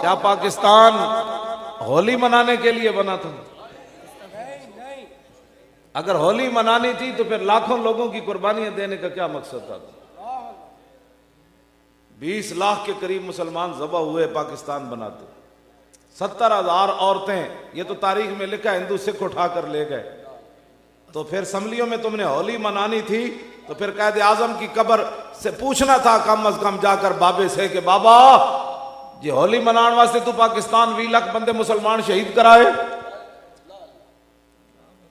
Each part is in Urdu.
کیا پاکستان ہولی منانے کے لیے بنا تھا؟ اگر ہولی منانی تھی تو پھر لاکھوں لوگوں کی قربانیاں دینے کا کیا مقصد تھا؟ 20 لاکھ کے قریب مسلمان ذبح ہوئے پاکستان بناتے، 70,000 عورتیں، یہ تو تاریخ میں لکھا، ہندو سکھ اٹھا کر لے گئے۔ تو پھر اسمبلیوں میں تم نے ہولی منانی تھی تو پھر قائد اعظم کی قبر سے پوچھنا تھا کم از کم جا کر بابے سے کہ بابا جی ہولی منان واسطے تو پاکستان 20 لاکھ بندے مسلمان شہید کرائے۔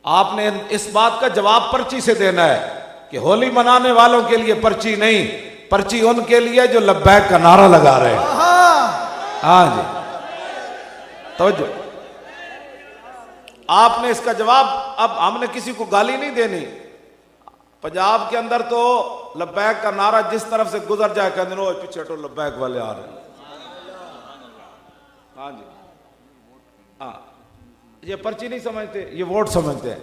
آپ نے اس بات کا جواب پرچی سے دینا ہے کہ ہولی منانے والوں کے لیے پرچی نہیں، پرچی ان کے لیے جو لبیک کا نعرہ لگا رہے ہیں۔ ہاں جی توجہ، آپ نے اس کا جواب، اب ہم نے کسی کو گالی نہیں دینی۔ پنجاب کے اندر تو لبیک کا نعرہ جس طرف سے گزر جائے کہتے ہیں پیچھے ہٹو لبیک والے آ رہے ہیں۔ ہاں جی ہاں، یہ پرچی نہیں سمجھتے، یہ ووٹ سمجھتے ہیں۔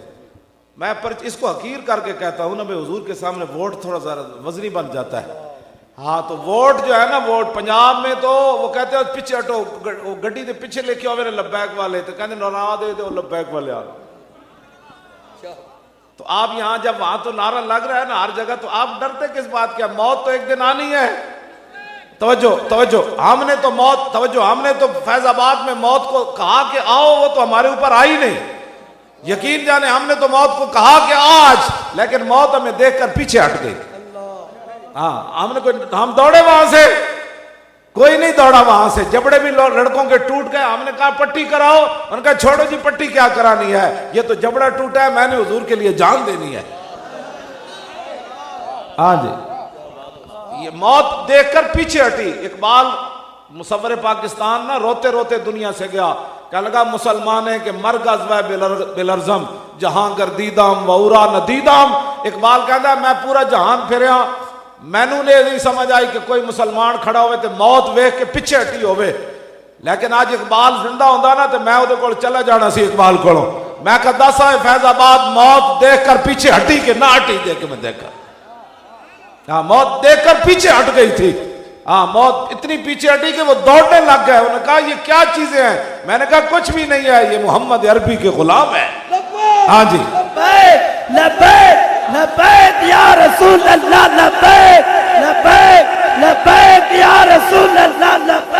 میں اس کو حقیر کر کے کہتا ہوں نا بھائی، حضور کے سامنے ووٹ تھوڑا ذرا وزنی بن جاتا ہے۔ ہاں تو ووٹ جو ہے نا، ووٹ پنجاب میں تو وہ کہتے ہیں پیچھے ہٹو، گڈی دے پیچھے لے کے آؤ میرے لبیک والے، تو کہتے ہیں نعرہ دے دو لبیک والے آ رہے۔ تو آپ یہاں جب وہاں تو نعرہ لگ رہا ہے نا ہر جگہ، تو آپ ڈرتے کس بات کیا؟ موت تو ایک دن آنی ہے۔ توجہ توجہ، ہم نے تو موت، توجہ، ہم نے تو فیض آباد میں موت کو کہا کہ آؤ، وہ تو ہمارے اوپر آئی نہیں، یقین جانے ہم نے تو موت کو کہا کہ آج، لیکن موت ہمیں دیکھ کر پیچھے ہٹ گئی۔ ہاں ہم دوڑے وہاں سے، کوئی نہیں دوڑا وہاں سے، جبڑے بھی لڑکوں کے ٹوٹ گئے، ہم نے کہا پٹی کراؤ، ان کا چھوڑو جی پٹی کیا کرانی ہے، یہ تو جبڑا ٹوٹا ہے، میں نے حضور کے لیے جان دینی ہے۔ ہاں جی، یہ موت دیکھ کر پیچھے ہٹی۔ اقبال مصور پاکستان نا روتے روتے دنیا سے گیا، کہا لگا مسلمان ہے کہ مرگ ازوہ بلرزم جہاں گردیدام وورا ندیدام۔ اقبال کہتا ہے میں پورا جہان پھریا، مینوں نے نہیں سمجھ آئی کہ کوئی مسلمان کھڑا ہوئے تو موت ویکھ کے پیچھے ہٹی ہوئے، لیکن آج اقبال زندہ ہوندا نا تو میں وہ کول چلا جانا سی اقبال کولوں، میں کہا دسا فیض آباد موت دیکھ کر پیچھے ہٹی کہ نہ ہٹی، دیکھ کے میں دیکھا۔ ہاں موت دیکھ کر پیچھے ہٹ گئی تھی۔ ہاں موت اتنی پیچھے ہٹی کہ وہ دوڑنے لگ گئے۔ انہوں نے کہا یہ کیا چیزیں ہیں؟ میں نے کہا کچھ بھی نہیں ہے، یہ محمد عربی کے غلام ہے۔ ہاں جی لبیک لبیک لبیک یا رسول اللہ، لبیک لبیک لبیک یا رسول اللہ، لبیک۔